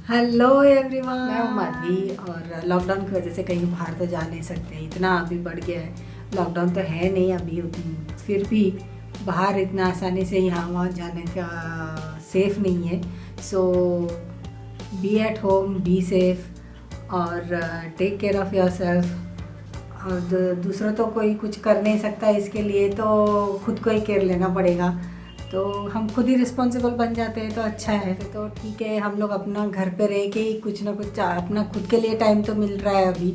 Hello everyone, मैं हूँ माधवी। और लॉकडाउन की वजह से कहीं बाहर तो जा नहीं सकते, इतना अभी बढ़ गया है। लॉकडाउन तो है नहीं अभी, फिर भी बाहर इतना आसानी से यहाँ वहाँ जाने का सेफ़ नहीं है। So be at home, be safe और take care of yourself. और दूसरा तो कोई कुछ कर नहीं सकता, इसके लिए तो खुद को ही केयर लेना पड़ेगा। तो हम खुद ही रिस्पॉन्सिबल बन जाते हैं तो अच्छा है। तो ठीक है, हम लोग अपना घर पे रह के ही कुछ ना कुछ अपना खुद के लिए टाइम तो मिल रहा है अभी।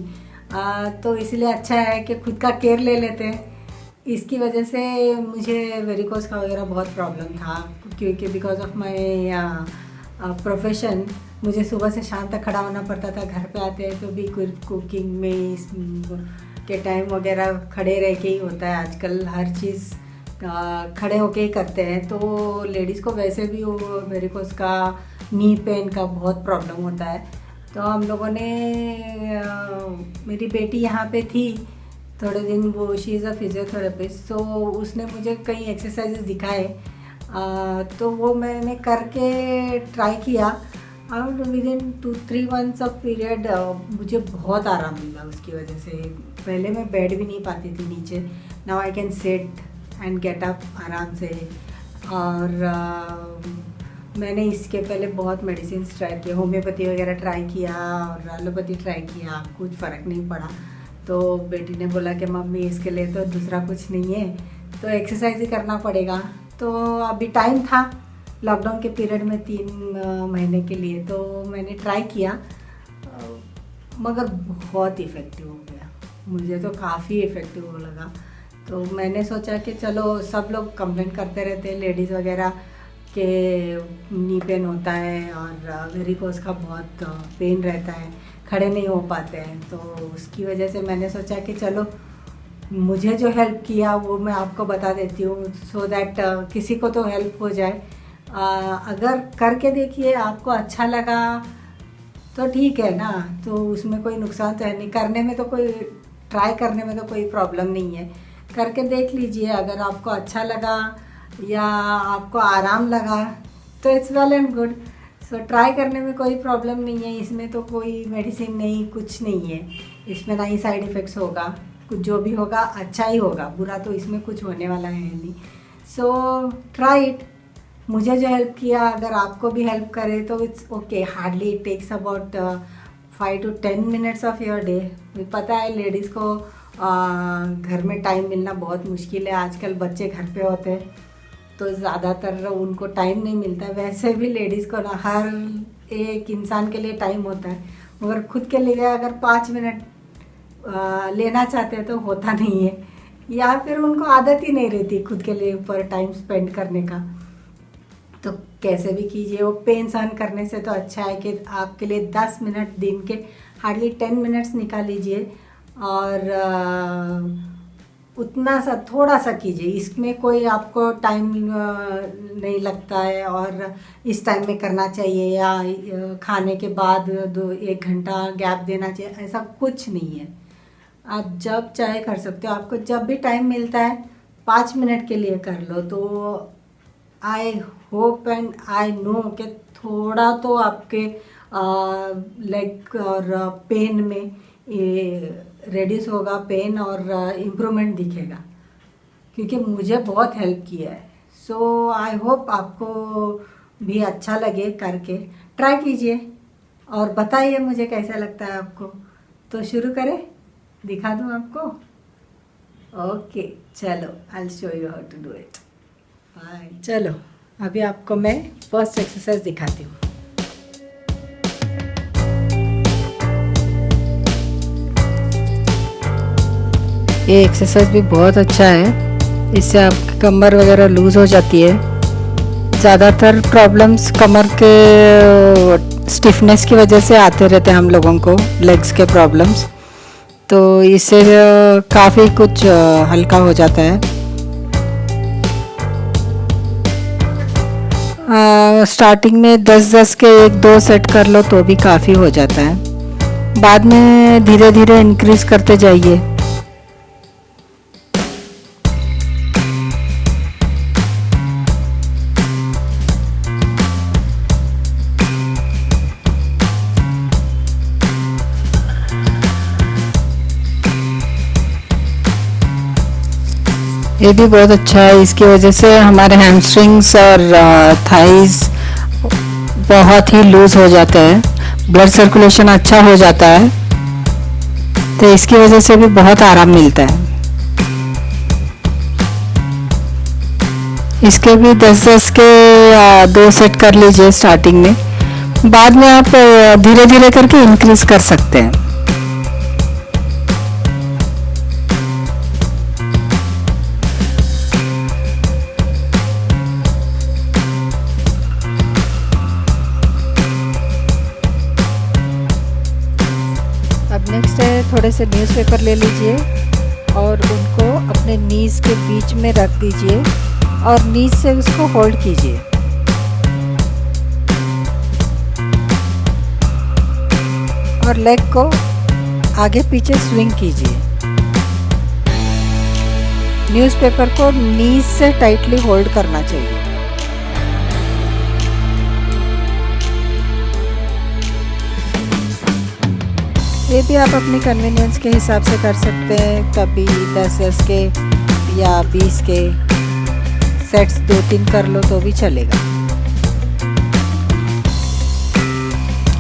तो इसलिए अच्छा है कि खुद का केयर ले लेते हैं। इसकी वजह से मुझे वेरिकोस का वगैरह बहुत प्रॉब्लम था, क्योंकि बिकॉज ऑफ माई प्रोफेशन मुझे सुबह से शाम तक खड़ा होना पड़ता था। घर पे आते हैं तो भी कुकिंग में के टाइम वगैरह खड़े रह के ही होता है। आजकल हर चीज़ खड़े होके ही करते हैं, तो लेडीज़ को वैसे भी वो वेरिकोस का नी पेन का बहुत प्रॉब्लम होता है। तो हम लोगों ने मेरी बेटी यहाँ पे थी थोड़े दिन, वो शी इज़ अ फिजियोथेरेपिस्ट, सो उसने मुझे कई एक्सरसाइजेस दिखाए। तो वो मैंने करके ट्राई किया और with in 2-3 months of period मुझे बहुत आराम मिला उसकी वजह से। पहले मैं बैठ भी नहीं पाती थी नीचे, now I can sit and get up आराम से। और मैंने इसके पहले बहुत मेडिसिन ट्राई किया, होम्योपैथी वगैरह ट्राई किया और एलोपैथी ट्राई किया, कुछ फ़र्क नहीं पड़ा। तो बेटी ने बोला कि मम्मी इसके लिए तो दूसरा कुछ नहीं है, तो एक्सरसाइज ही करना पड़ेगा। तो अभी टाइम था लॉकडाउन के पीरियड में 3 महीने के लिए, तो मैंने ट्राई किया, मगर बहुत इफ़ेक्टिव हो गया। मुझे तो काफ़ी इफ़ेक्टिव लगा। तो मैंने सोचा कि चलो, सब लोग कंप्लेन करते रहते हैं लेडीज़ वगैरह के नी पेन होता है और वेरिकोस का बहुत पेन रहता है, खड़े नहीं हो पाते हैं। तो उसकी वजह से मैंने सोचा कि चलो, मुझे जो हेल्प किया वो मैं आपको बता देती हूँ, सो दैट किसी को तो हेल्प हो जाए। अगर करके देखिए, आपको अच्छा लगा तो ठीक है ना, तो उसमें कोई नुकसान तो है नहीं। करने में तो कोई, ट्राई करने में तो कोई प्रॉब्लम नहीं है। करके देख लीजिए, अगर आपको अच्छा लगा या आपको आराम लगा तो it's well and good. So try करने में कोई प्रॉब्लम नहीं है, इसमें तो कोई मेडिसिन नहीं, कुछ नहीं है इसमें, ना ही साइड इफ़ेक्ट्स होगा। कुछ जो भी होगा अच्छा ही होगा, बुरा तो इसमें कुछ होने वाला है नहीं। So try it. मुझे जो हेल्प किया, अगर आपको भी हेल्प करे तो it's okay. Hardly it takes about 5 to 10 minutes of your day. पता है लेडीज़ को घर में टाइम मिलना बहुत मुश्किल है, आजकल बच्चे घर पे होते हैं तो ज़्यादातर उनको टाइम नहीं मिलता है। वैसे भी लेडीज़ को ना, हर एक इंसान के लिए टाइम होता है, मगर खुद के लिए अगर 5 मिनट लेना चाहते हैं तो होता नहीं है, या फिर उनको आदत ही नहीं रहती खुद के लिए ऊपर टाइम स्पेंड करने का। तो कैसे भी कीजिए, वो पेन सहन करने से तो अच्छा है कि आपके लिए 10 मिनट दिन के, हार्डली 10 मिनट्स निकाल लीजिए और उतना सा थोड़ा सा कीजिए। इसमें कोई आपको टाइम नहीं लगता है और इस टाइम में करना चाहिए या खाने के बाद 1 घंटा गैप देना चाहिए, ऐसा कुछ नहीं है। आप जब चाहे कर सकते हो, आपको जब भी टाइम मिलता है 5 मिनट के लिए कर लो। तो I hope and I know कि थोड़ा तो आपके लेग और पेन में रेड्यूस होगा, पेन और इम्प्रूवमेंट दिखेगा, क्योंकि मुझे बहुत हेल्प किया है। सो आई होप आपको भी अच्छा लगे, करके ट्राई कीजिए और बताइए मुझे कैसा लगता है आपको। तो शुरू करें, दिखा दूँ आपको? ओके चलो, I show you how to do it. Bye. चलो, अभी आपको मैं फर्स्ट एक्सरसाइज दिखाती हूँ। ये एक्सरसाइज भी बहुत अच्छा है, इससे आपकी कमर वगैरह लूज़ हो जाती है। ज़्यादातर प्रॉब्लम्स कमर के स्टिफनेस की वजह से आते रहते हैं हम लोगों को, लेग्स के प्रॉब्लम्स। तो इससे काफ़ी कुछ हल्का हो जाता है। स्टार्टिंग में 10-10 के 1-2 सेट कर लो तो भी काफ़ी हो जाता है, बाद में धीरे धीरे इंक्रीज़ करते जाइए। ये भी बहुत अच्छा है। इसकी वजह से हमारे हैमस्ट्रिंग्स और थाइस बहुत ही लूज हो जाते हैं, ब्लड सर्कुलेशन अच्छा हो जाता है, तो इसकी वजह से भी बहुत आराम मिलता है। इसके भी 10-10 के 2 सेट कर लीजिए स्टार्टिंग में, बाद में आप धीरे धीरे करके इंक्रीज कर सकते हैं। अब नेक्स्ट है, थोड़े से न्यूज़पेपर ले लीजिए और उनको अपने नीज़ के बीच में रख दीजिए और नीज़ से उसको होल्ड कीजिए। और लेग को आगे पीछे स्विंग कीजिए। न्यूज़पेपर को नीज़ से टाइटली होल्ड करना चाहिए। ये भी आप अपनी कन्वीनियंस के हिसाब से कर सकते हैं, कभी 10-10 के या 20 के सेट्स 2-3 कर लो तो भी चलेगा।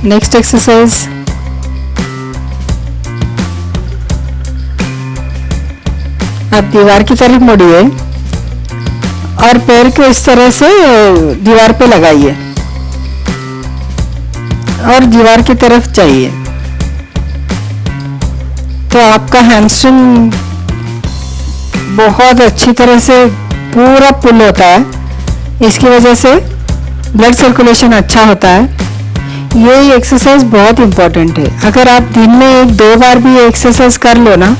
नेक्स्ट एक्सरसाइज, आप दीवार की तरफ मुड़िए और पैर को इस तरह से दीवार पे लगाइए और दीवार की तरफ जाइए, तो आपका हैमस्ट्रिंग बहुत अच्छी तरह से पूरा पुल होता है। इसकी वजह से ब्लड सर्कुलेशन अच्छा होता है। ये एक्सरसाइज बहुत इम्पोर्टेंट है। अगर आप दिन में 1-2 बार भी ये एक्सरसाइज कर लो ना,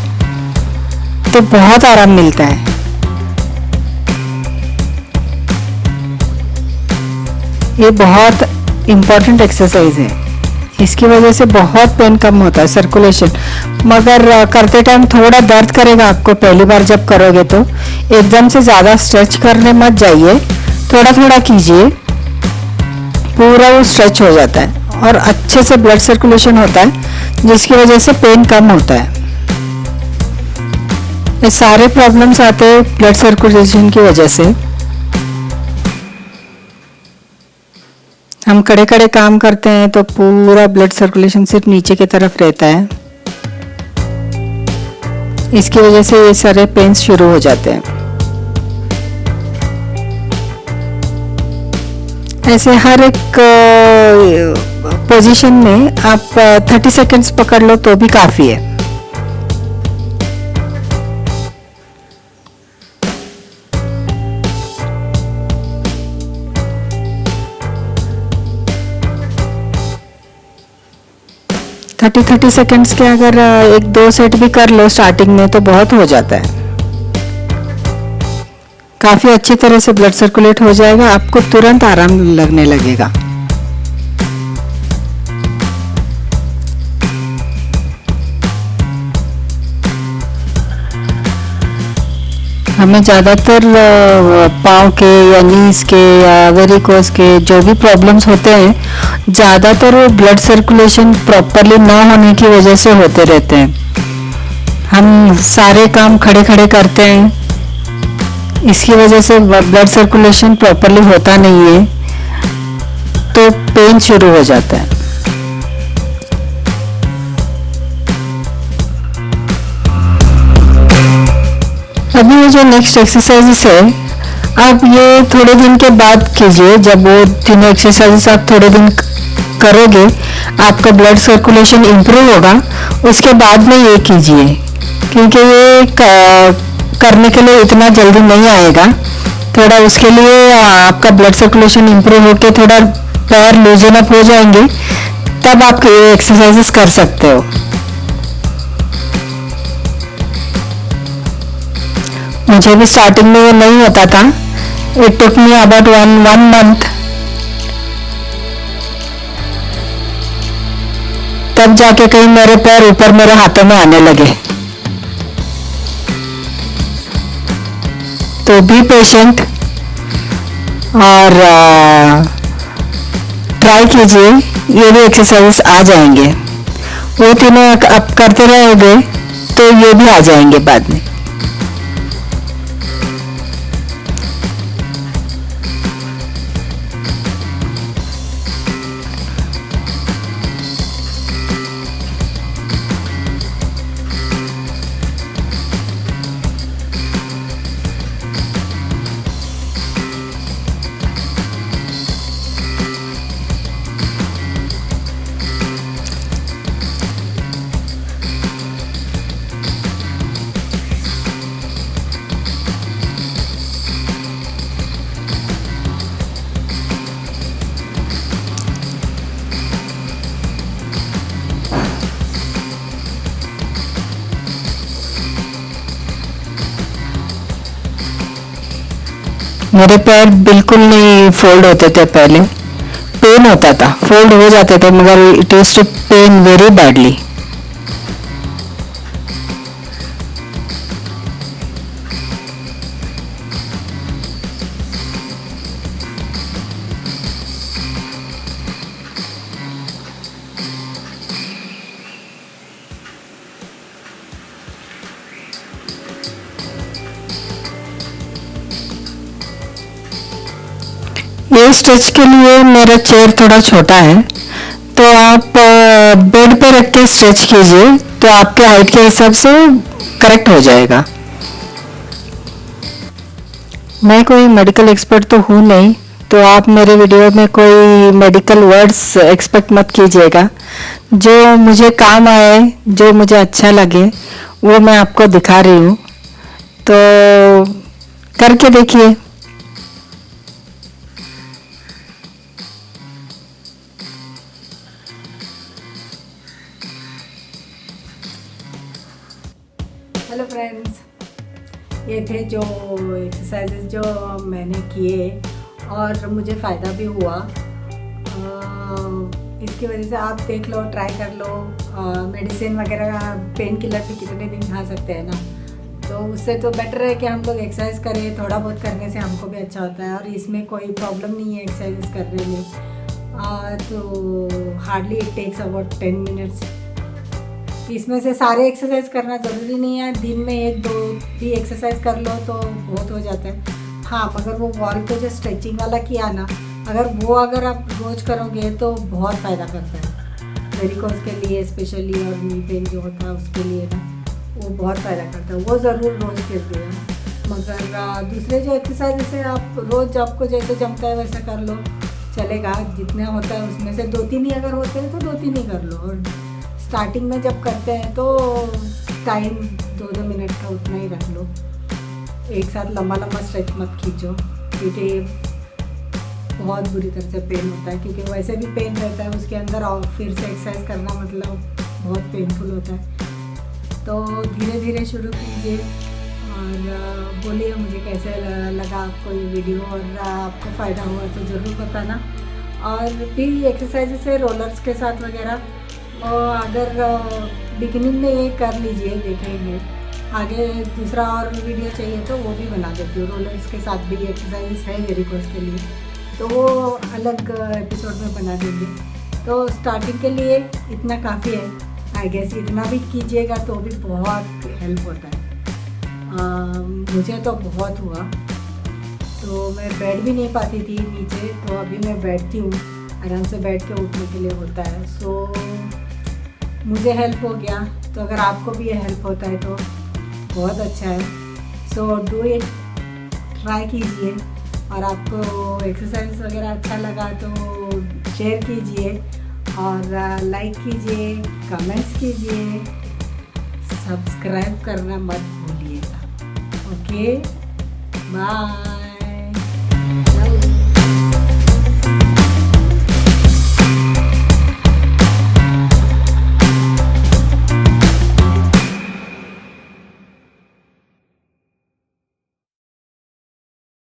तो बहुत आराम मिलता है। ये बहुत इम्पोर्टेंट एक्सरसाइज है। इसकी वजह से बहुत पेन कम होता है, सर्कुलेशन। मगर करते टाइम थोड़ा दर्द करेगा आपको पहली बार जब करोगे, तो एकदम से ज़्यादा स्ट्रेच करने मत जाइए, थोड़ा थोड़ा कीजिए, पूरा वो स्ट्रेच हो जाता है और अच्छे से ब्लड सर्कुलेशन होता है, जिसकी वजह से पेन कम होता है। ये सारे प्रॉब्लम्स आते हैं ब्लड सर्कुलेशन की वजह से। हम खड़े खड़े काम करते हैं तो पूरा ब्लड सर्कुलेशन सिर्फ नीचे की तरफ रहता है, इसकी वजह से ये सारे पेन्स शुरू हो जाते हैं। ऐसे हर एक पोजीशन में आप 30 सेकंड्स पकड़ लो तो भी काफ़ी है। थर्टी सेकेंड्स के अगर 1-2 सेट भी कर लो स्टार्टिंग में तो बहुत हो जाता है। काफ़ी अच्छी तरह से ब्लड सर्कुलेट हो जाएगा, आपको तुरंत आराम लगने लगेगा। हमें ज़्यादातर पाँव के या नीज के या वेरिकोस के जो भी प्रॉब्लम्स होते हैं, ज़्यादातर वो ब्लड सर्कुलेशन प्रॉपरली ना होने की वजह से होते रहते हैं। हम सारे काम खड़े खड़े करते हैं, इसकी वजह से ब्लड सर्कुलेशन प्रॉपरली होता नहीं है, तो पेन शुरू हो जाता है। अभी ये जो नेक्स्ट एक्सरसाइजेस है, आप ये थोड़े दिन के बाद कीजिए। जब वो तीनों एक्सरसाइजेस आप थोड़े दिन करोगे, आपका ब्लड सर्कुलेशन इम्प्रूव होगा, उसके बाद में ये कीजिए, क्योंकि ये करने के लिए इतना जल्दी नहीं आएगा। थोड़ा उसके लिए आपका ब्लड सर्कुलेशन इम्प्रूव होके थोड़ा पैर लूजन अप हो जाएंगे, तब आप ये एक्सरसाइजेस कर सकते हो। मुझे भी स्टार्टिंग में ये नहीं होता था। It took me about one month, तब जाके कहीं मेरे पैर ऊपर मेरे हाथों में आने लगे। तो बी पेशेंट और ट्राई कीजिए, ये भी एक्सरसाइज आ जाएंगे। वो तीनों आप करते रहोगे तो ये भी आ जाएंगे बाद में। मेरे पैर बिल्कुल नहीं फोल्ड होते थे पहले, पेन होता था, फोल्ड हो जाते थे मगर it use to pain very badly. ये स्ट्रेच के लिए मेरा चेयर थोड़ा छोटा है, तो आप बेड पे रख के स्ट्रेच कीजिए तो आपके हाइट के हिसाब से करेक्ट हो जाएगा। मैं कोई मेडिकल एक्सपर्ट तो हूँ नहीं, तो आप मेरे वीडियो में कोई मेडिकल वर्ड्स एक्सपेक्ट मत कीजिएगा। जो मुझे काम आए, जो मुझे अच्छा लगे वो मैं आपको दिखा रही हूँ, तो करके देखिए। हेलो फ्रेंड्स, ये थे जो एक्सरसाइजेज जो मैंने किए और मुझे फ़ायदा भी हुआ। इसकी वजह से आप देख लो, ट्राई कर लो। मेडिसिन वगैरह, पेन किलर भी कितने दिन खा सकते हैं ना, तो उससे तो बेटर है कि हम लोग एक्सरसाइज करें। थोड़ा बहुत करने से हमको भी अच्छा होता है और इसमें कोई प्रॉब्लम नहीं है एक्सरसाइज करने में। तो hardly it takes about 10 minutes. इसमें से सारे एक्सरसाइज करना ज़रूरी नहीं है, दिन में 1-2 भी एक्सरसाइज कर लो तो बहुत हो जाता है। हाँ, मगर वो वॉल पे जो स्ट्रेचिंग वाला किया ना, अगर आप रोज़ करोगे तो बहुत फ़ायदा करता है वेरिकोज के लिए स्पेशली, और नी पेन जो होता है उसके लिए ना वो बहुत फ़ायदा करता है। वो ज़रूर रोज़ कीजिए। मगर दूसरे जो एक्सरसाइज से आप रोज़ आपको जैसे जमता है वैसा कर लो, चलेगा। जितना होता है उसमें से 2-3 ही अगर होते हैं तो 2-3 ही कर लो। और स्टार्टिंग में जब करते हैं तो टाइम 2-2 मिनट का उतना ही रख लो। एक साथ लंबा लंबा स्ट्रेच मत खींचो, क्योंकि बहुत बुरी तरह से पेन होता है। क्योंकि वैसे भी पेन रहता है उसके अंदर, और फिर से एक्सरसाइज करना मतलब बहुत पेनफुल होता है। तो धीरे धीरे शुरू कीजिए और बोलिए मुझे कैसे लगा आपको ये वीडियो, और आपको फ़ायदा हुआ तो ज़रूर बताना। और भी एक्सरसाइज है रोलर्स के साथ वगैरह, अगर बिगिनिंग में ये कर लीजिए, देखेंगे आगे दूसरा और वीडियो चाहिए तो वो भी बना देती हूँ। रोलर्स के साथ भी एक्सरसाइज है वेरिकोज के लिए, तो वो अलग एपिसोड में बना देंगे। तो स्टार्टिंग के लिए इतना काफ़ी है, आई गेस। इतना भी कीजिएगा तो भी बहुत हेल्प होता है। मुझे तो बहुत हुआ, तो मैं बैठ भी नहीं पाती थी नीचे, तो अभी मैं बैठती हूँ, आराम से बैठ के उठने के लिए होता है। सो मुझे हेल्प हो गया, तो अगर आपको भी ये हेल्प होता है तो बहुत अच्छा है। सो डू इट, ट्राई कीजिए। और आपको एक्सरसाइज वगैरह अच्छा लगा तो शेयर कीजिए और लाइक कीजिए, कमेंट्स कीजिए, सब्सक्राइब करना मत भूलिएगा। Okay, bye.